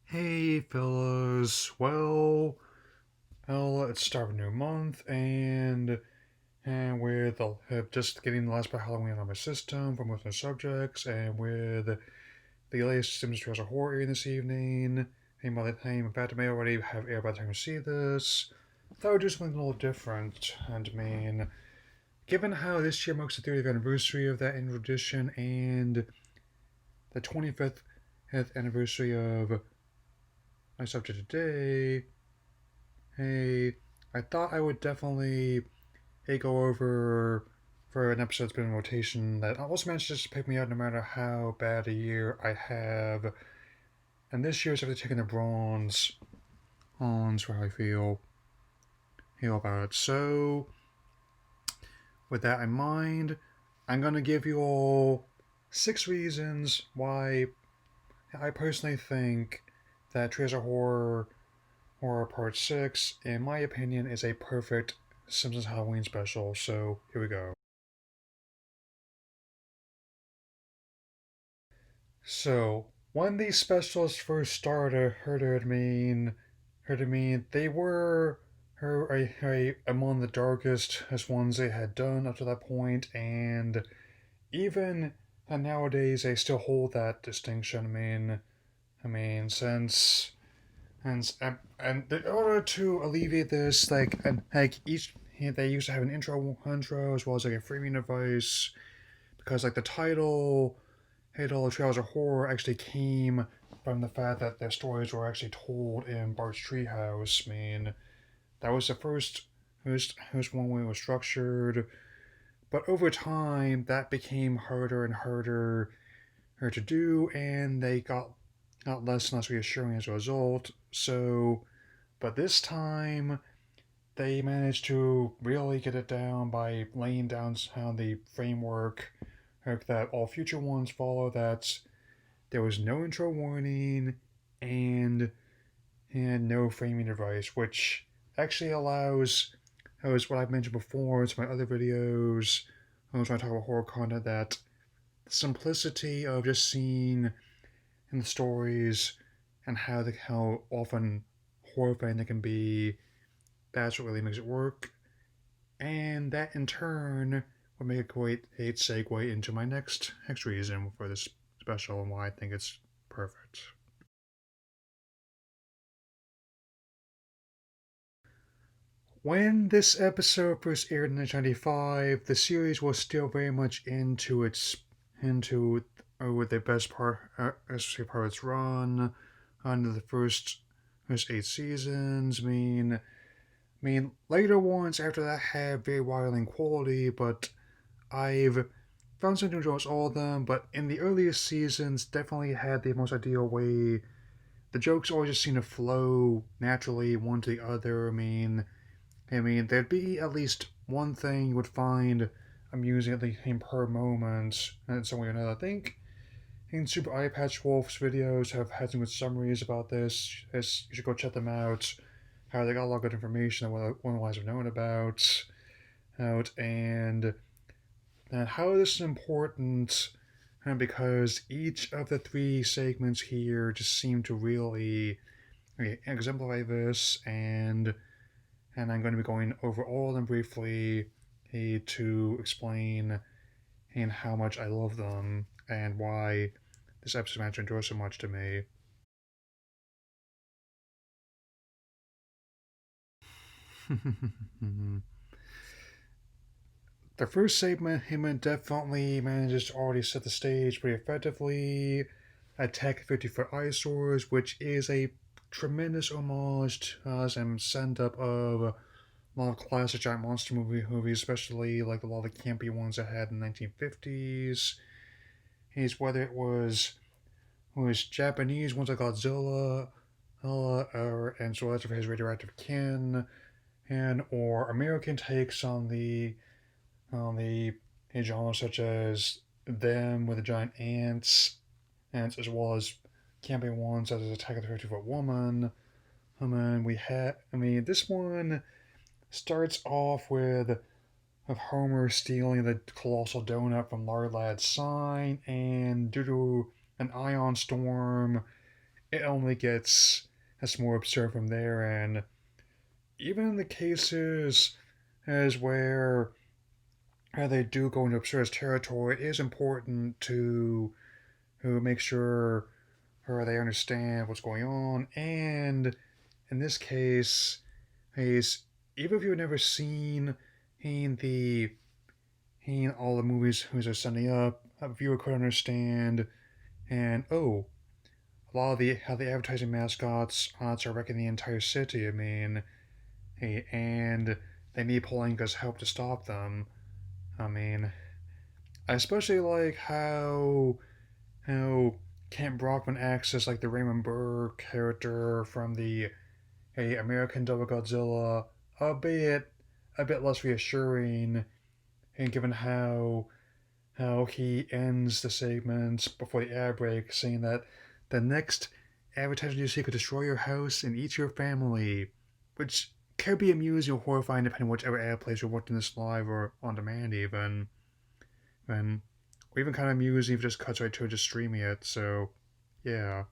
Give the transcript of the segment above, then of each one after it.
Hey fellas, it's start of a new month, and with just getting the last bit of Halloween on my system for most of the subjects, and with the latest Simpsons Treehouse of Horror airing this evening, and by the time, in fact, I may already have aired by the time you see this, I thought I would do something a little different. And I mean, given how this year marks the 30th anniversary of that annual edition and the 25th anniversary of my subject today, hey, I thought I would definitely go over for an episode that's been in rotation that also manages to pick me up no matter how bad a year I have. And this year's actually taking the bronze on where I feel about it. So, with that in mind, I'm gonna give you all 6 reasons why I personally think that Treehouse of Horror Part 6, in my opinion, is a perfect Simpsons Halloween special. So, here we go. So, when these specials first started, heard it mean they were among the darkest as ones they had done up to that point, and even and nowadays they still hold that distinction. And in order to alleviate this, like each they used to have an intro as well as like a framing device because like the title Treehouse of Horror actually came from the fact that their stories were actually told in Bart's treehouse. That was the first one way it was structured, but over time that became harder and harder to do, and they got less and less reassuring as a result. So, but this time they managed to really get it down by laying down how the framework that all future ones follow. That there was no intro warning and no framing device, which actually allows, as what I've mentioned before in my other videos, when I talk about horror content, that the simplicity of just seeing in the stories and how often horrifying they can be, that's what really makes it work. And that in turn would make a great segue into my next reason for this special and why I think it's perfect. When this episode first aired in 1995, the series was still very much into with the best part, especially part of its run, under the first 8 seasons. Later ones after that had very wild quality, but I've found something to enjoy all of them. But in the earliest seasons, definitely had the most ideal way. The jokes always just seem to flow naturally one to the other. There'd be at least one thing you would find amusing at least per moment in some way or another. I think in Super Eye Patch Wolf's videos have had some good summaries about this. You should go check them out. How they got a lot of good information that one otherwise have known out and how this is important because each of the 3 segments here just seem to really exemplify this and I'm going to be going over all of them briefly to explain and how much I love them and why this episode matters enjoy so much to me. The first segment definitely manages to already set the stage pretty effectively. Attack 50-foot eyesores, which is a tremendous homage to us and send up of a lot of classic giant monster movies, especially like a lot of the campy ones I had in the 1950s. Whether it was Japanese ones like Godzilla, and so that's of his radioactive kin, and or American takes on the genre such as Them with the giant ants as well as camping ones such as Attack of the 50-Foot Woman. This one starts off with Homer stealing the colossal donut from Lard Lad's sign, and due to an ion storm, it only gets more absurd from there. And even in the cases as where they do go into absurd territory, it is important to make sure they understand what's going on. And in this case, is even if you've never seen the seen all the movies who's are sending up, a viewer could understand. And oh, a lot of the how the advertising mascots are wrecking the entire city. I mean, hey, and they need Palenka's help to stop them. I mean, I especially like how Kent Brockman acts as like the Raymond Burr character from the American Double Godzilla, albeit a bit less reassuring, and given how he ends the segments before the ad break, saying that the next advertisement you see could destroy your house and eat your family, which could be amusing or horrifying depending on whichever ad plays you're watching this live or on demand, and or even kind of amusing if it just cuts right to just streaming it. So, yeah.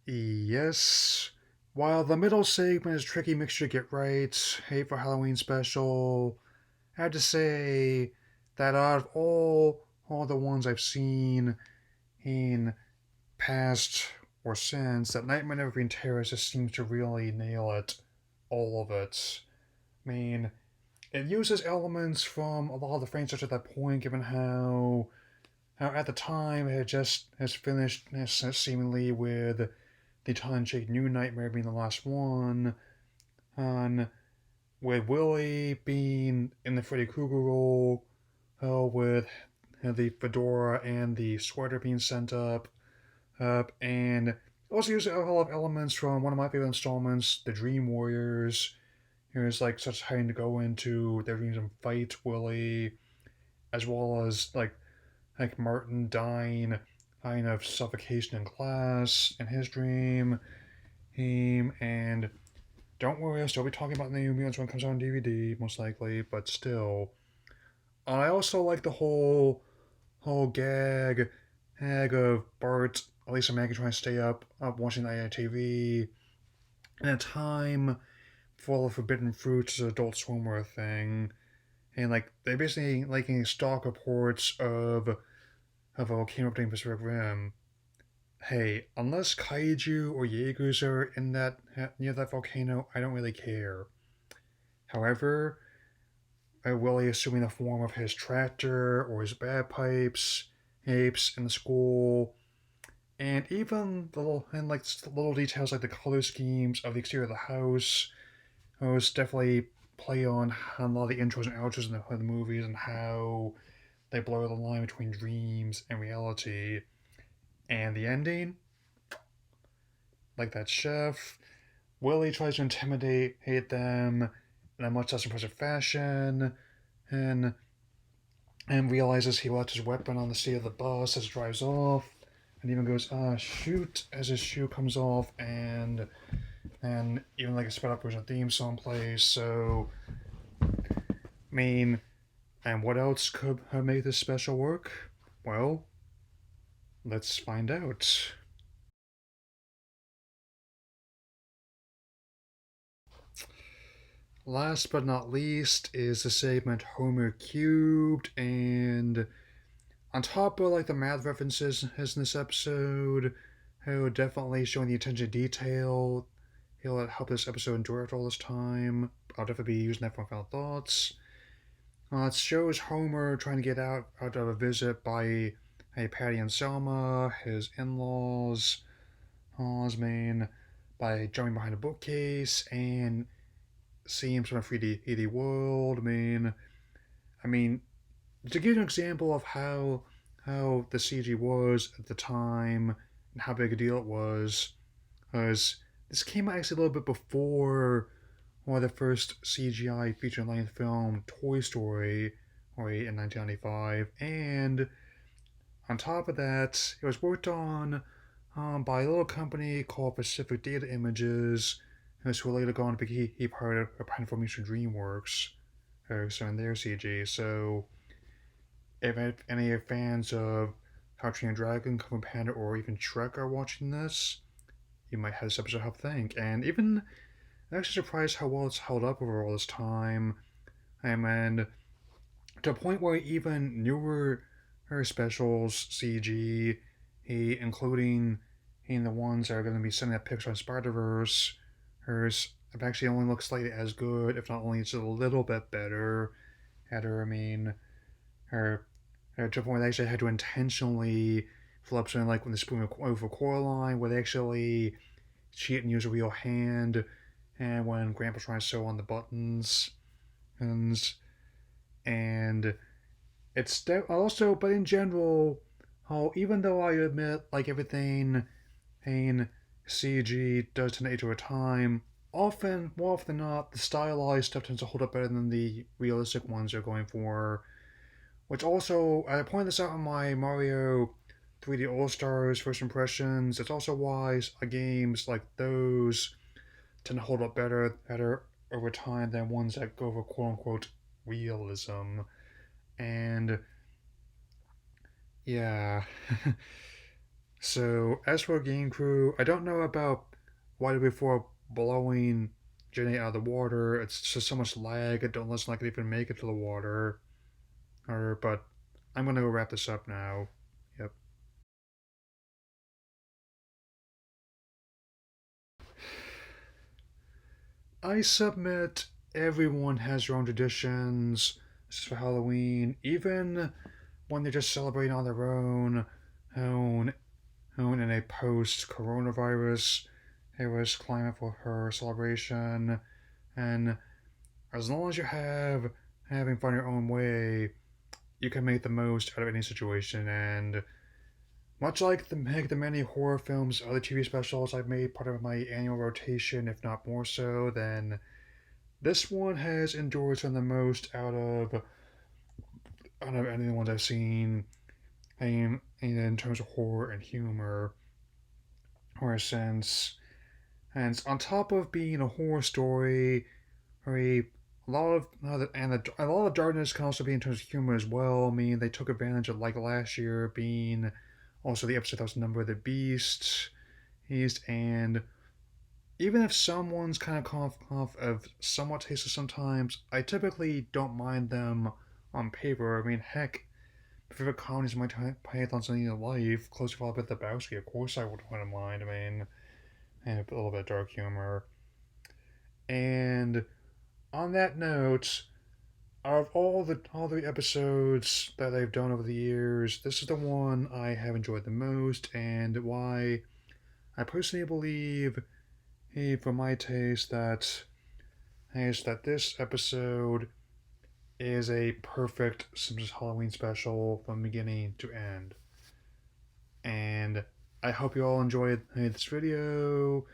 Yes. While the middle segment is a tricky mixture to get right, Hate for Halloween Special, I have to say that out of all the ones I've seen in past or since, that Nightmare Never Been Terrorist just seems to really nail it, all of it. I mean, it uses elements from a lot of the franchise at that point, given how at the time it had just has finished seemingly with the tongue-in-cheek New Nightmare being the last one, on with Willie being in the Freddy Krueger role, with the fedora and the sweater being sent up, and also using a lot of elements from one of my favorite installments, The Dream Warriors. It was like such having to go into their dreams and fight Willie, as well as like Martin dying of suffocation in class in his dream. Him and don't worry, I'll still be talking about the New Mutants when it comes out on DVD, most likely, but still. I also like the whole gag of Bart, at least Maggie trying to stay up watching the TV in a time full of forbidden fruits as Adult Swim were a thing. And like they basically like stock reports of a volcano erupting Pacific Rim. Hey, unless kaiju or Jaegers are in that near that volcano, I don't really care. However, Willie assuming the form of his tractor or his bagpipes, apes in the school, and even the little details like the color schemes of the exterior of the house. Those definitely play on a lot of the intros and outros in the movies and how they blur the line between dreams and reality. And the ending, like that chef, Willie tries to intimidate them in a much less impressive fashion, and and realizes he left his weapon on the seat of the bus as it drives off, and even goes, shoot, as his shoe comes off, and even like a sped up version of the theme song plays. So, I mean, and what else could have made this special work? Well, let's find out. Last but not least is the segment Homer Cubed, and on top of like the math references in this episode, who definitely showing the attention to detail, he'll help this episode endure after all this time. I'll definitely be using that for my final thoughts. It shows Homer trying to get out of a visit by Patty and Selma, his in-laws, Osman, by jumping behind a bookcase and seeing some 3D world. I mean, to give you an example of how the CG was at the time and how big a deal it was this came out actually a little bit before one of the first CGI feature-length film, Toy Story, in 1995, and on top of that, it was worked on by a little company called Pacific Data Images, who will later go on to be part of Information DreamWorks, so in their CG. So if any fans of How to Train Your Dragon, Kung Fu Panda, or even Shrek are watching this, you might have this episode help think. And even I'm actually surprised how well it's held up over all this time. And to a point where even newer specials, CG, including the ones that are going to be sending that Pixar and Spider-Verse, hers have actually only looked slightly as good, if not only just a little bit better at her. I mean, her to a point where they actually had to intentionally flip something like when the spoon over Coraline, where they actually cheat and use a real hand, and when Grandpa's trying to sew on the buttons, and it's also, but in general, even though I admit like everything in CG does tend to age over time, more often than not, the stylized stuff tends to hold up better than the realistic ones they're going for. Which also, I pointed this out in my Mario 3D All Stars first impressions. It's also why games like those tend to hold up better over time than ones that go for quote unquote realism. And yeah. So as for Game Crew, I don't know about why before blowing Jenny out of the water. It's just so much lag. It don't listen like it even make it to the water. But I'm gonna go wrap this up now. Yep. I submit everyone has their own traditions. This is for Halloween, even when they're just celebrating on their own, own in a post-coronavirus virus climate for her celebration. And as long as you have having fun your own way, you can make the most out of any situation. And much like the many horror films, other TV specials I've made part of my annual rotation, if not more so, then this one has endured some of the most out of any of the ones I've seen, in terms of horror and humor, horror sense. And on top of being a horror story, a lot of a lot of darkness can also be in terms of humor as well. I mean, they took advantage of like last year being also the episode that was Number of the Beast, and even if someone's kind of off of somewhat tasteless sometimes, I typically don't mind them on paper. I mean, heck, my favorite comedies my Python's in your life, closely followed by The Bowski. Of course, I wouldn't mind. I mean, and a little bit of dark humor. And on that note, out of all the episodes that they've done over the years, this is the one I have enjoyed the most, and why I personally believe, for my taste, that this episode is a perfect Simpsons Halloween special from beginning to end. And I hope you all enjoyed this video.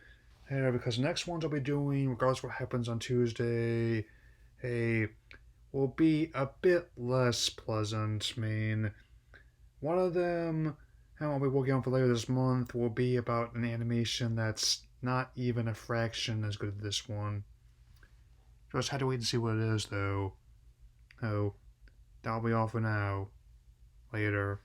Because the next ones I'll be doing, regardless of what happens on Tuesday, will be a bit less pleasant. I mean, one of them, and I'll be working on for later this month, will be about an animation that's not even a fraction as good as this one. Just had to wait and see what it is, though. Oh, that'll be all for now. Later.